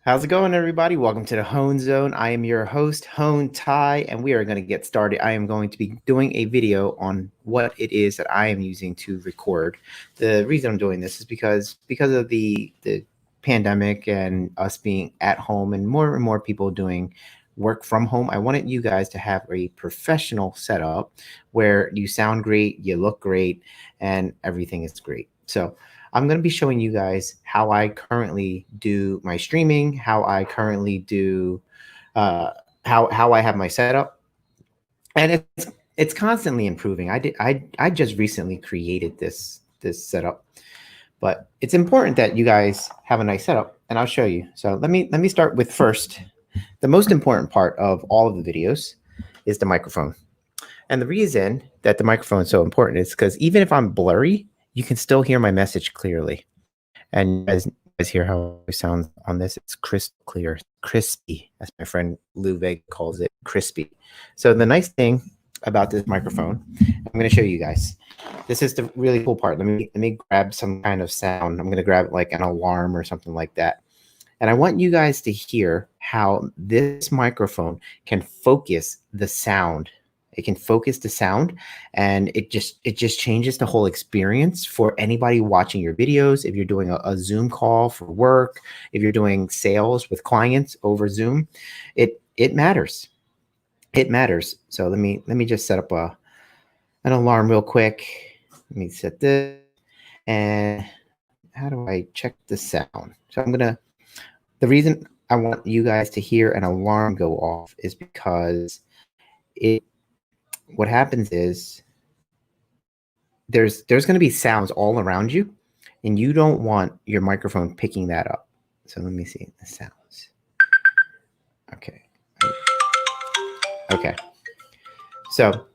How's it going, everybody? Welcome to the Hone Zone. I am your host, Hone Tai, and we are going to get started. I am going to be doing a video on what it is that I am using to record. The reason I'm doing this is because of the pandemic and us being at home and more people doing work from home. I wanted you guys to have a professional setup where you sound great, you look great, and everything is great. So I'm going to be showing you guys how I currently do my streaming, how I currently do, how I have my setup, and it's constantly improving. I just recently created this setup, but it's important that you guys have a nice setup, and I'll show you. So let me start with first. The most important part of all of the videos is the microphone, and the reason that the microphone is so important is because even if I'm blurry, you can still hear my message clearly. And you guys hear how it sounds on this? It's crystal clear, crispy, as my friend Lou Vega calls it, crispy. So the nice thing about this microphone, I'm going to show you guys. This is the really cool part. Let me grab some kind of sound. I'm going to grab like an alarm or something like that. And I want you guys to hear how this microphone can focus the sound. It can focus the sound, and it just changes the whole experience for anybody watching your videos. If you're doing a Zoom call for work, if you're doing sales with clients over Zoom, it matters. It matters. So let me just set up an alarm real quick. Let me set this. And how do I check the sound? So the reason I want you guys to hear an alarm go off is because what happens is there's going to be sounds all around you, and you don't want your microphone picking that up. So let me see the sounds. Okay. Okay. So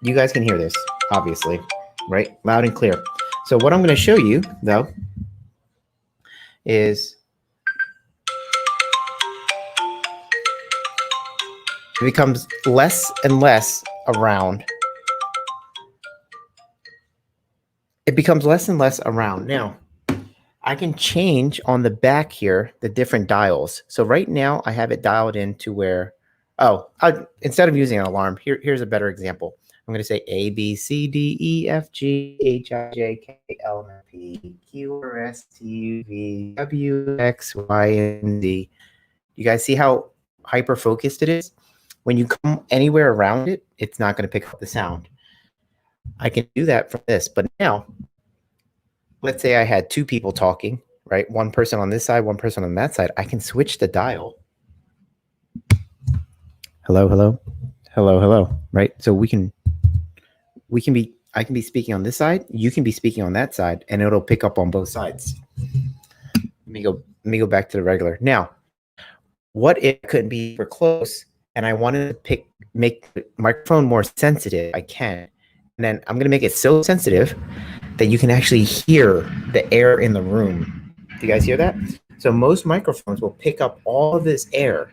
you guys can hear this, obviously, right? Loud and clear. So what I'm going to show you, though, is it becomes less and less around. It becomes less and less around. Now, I can change on the back here the different dials. So right now I have it dialed in to where, instead of using an alarm, here's a better example. I'm going to say A, B, C, D, E, F, G, H, I, J, K, L, M, P, Q, R, S, T, U, V, W, X, Y, and Z. You guys see how hyper focused it is? When you come anywhere around it, it's not going to pick up the sound. I can do that from this, but now, let's say I had two people talking, right? One person on this side, one person on that side. I can switch the dial. Hello, hello, hello, hello, right? So I can be speaking on this side, you can be speaking on that side, and it'll pick up on both sides. Let me go back to the regular. Now, what if it couldn't be super close and I wanted to make the microphone more sensitive? I can. And then I'm going to make it so sensitive that you can actually hear the air in the room. Do you guys hear that? So most microphones will pick up all of this air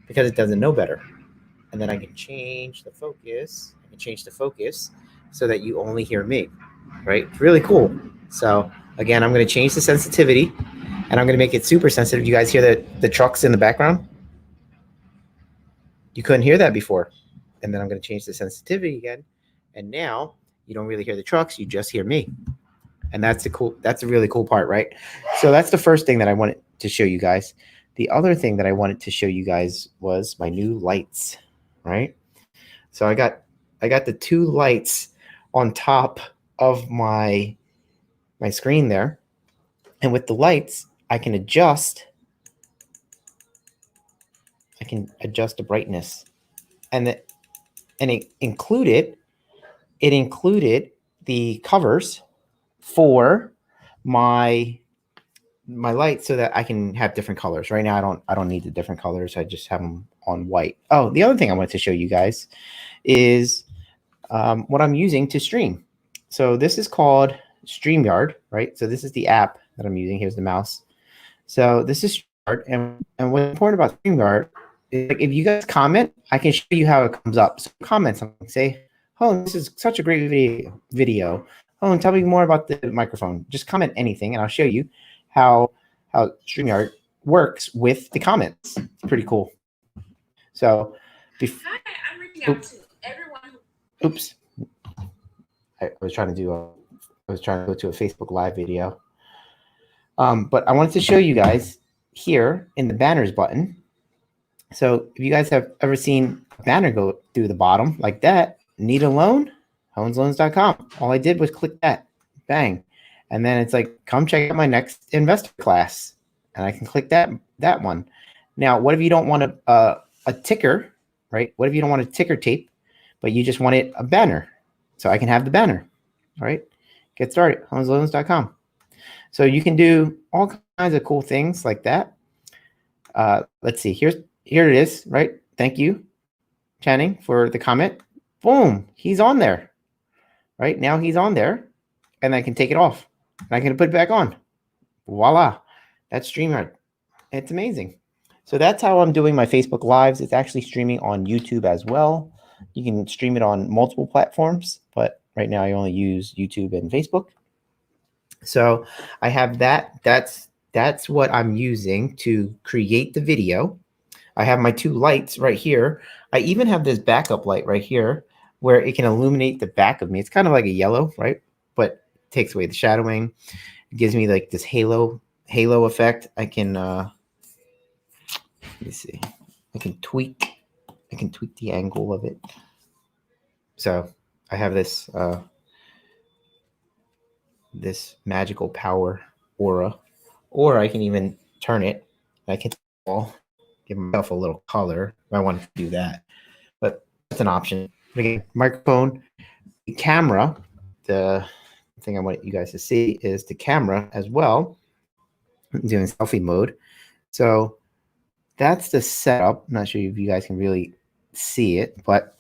because it doesn't know better. And then I can change the focus. I can change the focus so that you only hear me, right? It's really cool. So again, I'm going to change the sensitivity, and I'm going to make it super sensitive. You guys hear the trucks in the background? You couldn't hear that before. And then I'm going to change the sensitivity again. And now you don't really hear the trucks, you just hear me. And that's a really cool part, right? So that's the first thing that I wanted to show you guys. The other thing that I wanted to show you guys was my new lights, right? So I got the two lights on top of my screen there. And with the lights, I can adjust the brightness. And it included the covers for my lights so that I can have different colors. Right now I don't need the different colors. I just have them on white. Oh, the other thing I wanted to show you guys is what I'm using to stream. So this is called StreamYard, right? So this is the app that I'm using. Here's the mouse. So this is StreamYard, and what's important about StreamYard is, like, if you guys comment, I can show you how it comes up. So comment something, say, "Oh, this is such a great video. Oh, and tell me more about the microphone." Just comment anything, and I'll show you how StreamYard works with the comments. It's pretty cool. So, Hi, I'm reaching out to everyone. Oops. I was trying to go to a Facebook Live video. But I wanted to show you guys here in the banners button. So if you guys have ever seen a banner go through the bottom like that, need a loan? HonesLoans.com. All I did was click that, bang. And then it's like, come check out my next investor class. And I can click that one. Now, what if you don't want a ticker, right? What if you don't want a ticker tape, but you just want it a banner? So I can have the banner, all right? Get started, HonesLoans.com. So you can do all kinds of cool things like that. Let's see, here it is, right? Thank you, Channing, for the comment. Boom, he's on there, right? Now he's on there, and I can take it off, and I can put it back on. Voila, that's StreamYard. It's amazing. So that's how I'm doing my Facebook Lives. It's actually streaming on YouTube as well. You can stream it on multiple platforms, but right now I only use YouTube and Facebook. So I have that. That's what I'm using to create the video. I have my two lights right here. I even have this backup light right here where it can illuminate the back of me. It's kind of like a yellow, right? But it takes away the shadowing. It gives me like this halo effect. I can let me see. I can tweak the angle of it. So I have this this magical power aura, or I can even turn it. I can give myself a little color if I want to do that, but that's an option. Again, microphone, the camera. The thing I want you guys to see is the camera as well. I'm doing selfie mode. So that's the setup. I'm not sure if you guys can really see it, but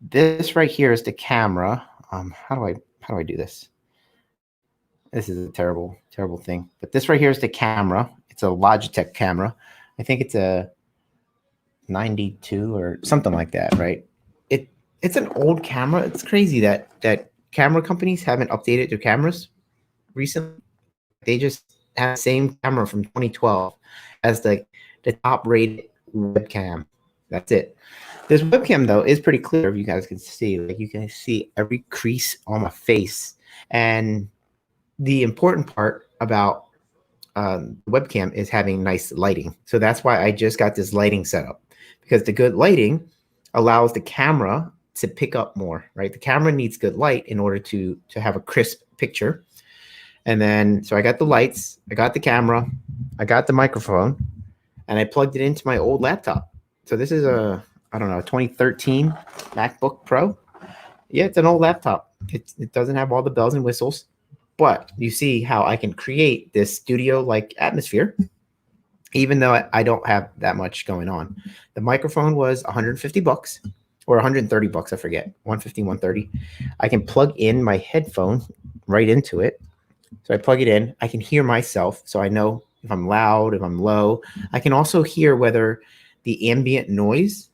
this right here is the camera. How do I do this? This is a terrible thing. But this right here is the camera. It's a Logitech camera. I think it's a 92 or something like that, right? It's an old camera. It's crazy that camera companies haven't updated their cameras recently. They just have the same camera from 2012 as the top rated webcam. That's it. This webcam though is pretty clear. If you guys can see, like you can see every crease on my face. And the important part about webcam is having nice lighting. So that's why I just got this lighting setup, because the good lighting allows the camera to pick up more, right? The camera needs good light in order to have a crisp picture. And then, so I got the lights, I got the camera, I got the microphone, and I plugged it into my old laptop. So this is a, I don't know, 2013 MacBook Pro. Yeah, it's an old laptop. It doesn't have all the bells and whistles, but you see how I can create this studio-like atmosphere, even though I don't have that much going on. The microphone was 150 bucks or 130 bucks, I forget, 150, 130. I can plug in my headphone right into it. So I plug it in, I can hear myself. So I know if I'm loud, if I'm low. I can also hear whether the ambient noise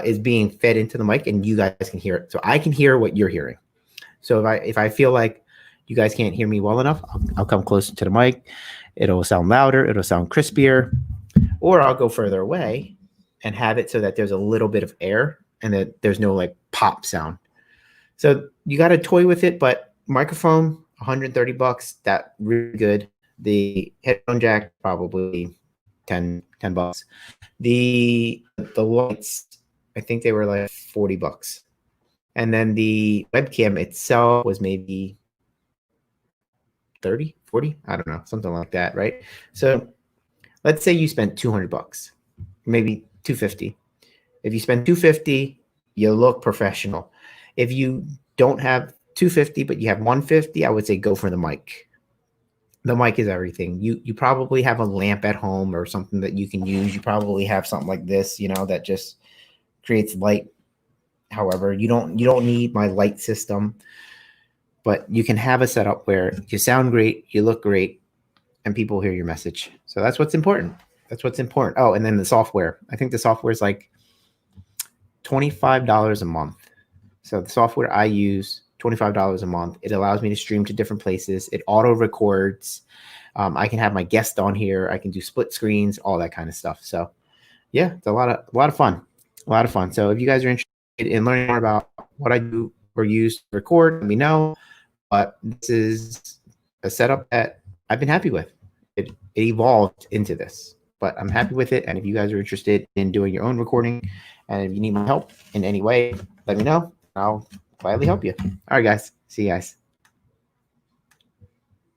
is being fed into the mic and you guys can hear it. So I can hear what you're hearing. So if I feel like you guys can't hear me well enough, I'll come closer to the mic. It'll sound louder, it'll sound crispier, or I'll go further away and have it so that there's a little bit of air and that there's no like pop sound. So you got to toy with it, but microphone, 130 bucks, that really good. The headphone jack, probably 10 bucks. The lights, I think they were like 40 bucks. And then the webcam itself was maybe 30, 40, I don't know, something like that, right? So let's say you spent 200 bucks, maybe 250. If you spend 250, you look professional. If you don't have 250 but you have 150, I would say go for the mic. The mic is everything. You probably have a lamp at home or something that you can use. You probably have something like this, you know, that just creates light. However, you don't need my light system, but you can have a setup where you sound great, you look great, and people hear your message. So that's what's important. That's what's important. Oh, and then the software. I think the software is like $25 a month. So the software I use, $25 a month. It allows me to stream to different places. It auto records. I can have my guest on here. I can do split screens, all that kind of stuff. So yeah, it's a lot of fun, a lot of fun. So if you guys are interested in learning more about what I do or use to record, let me know. But this is a setup that I've been happy with. It evolved into this, but I'm happy with it. And if you guys are interested in doing your own recording, and if you need my help in any way, let me know. I'll gladly help you. All right, guys. See you guys.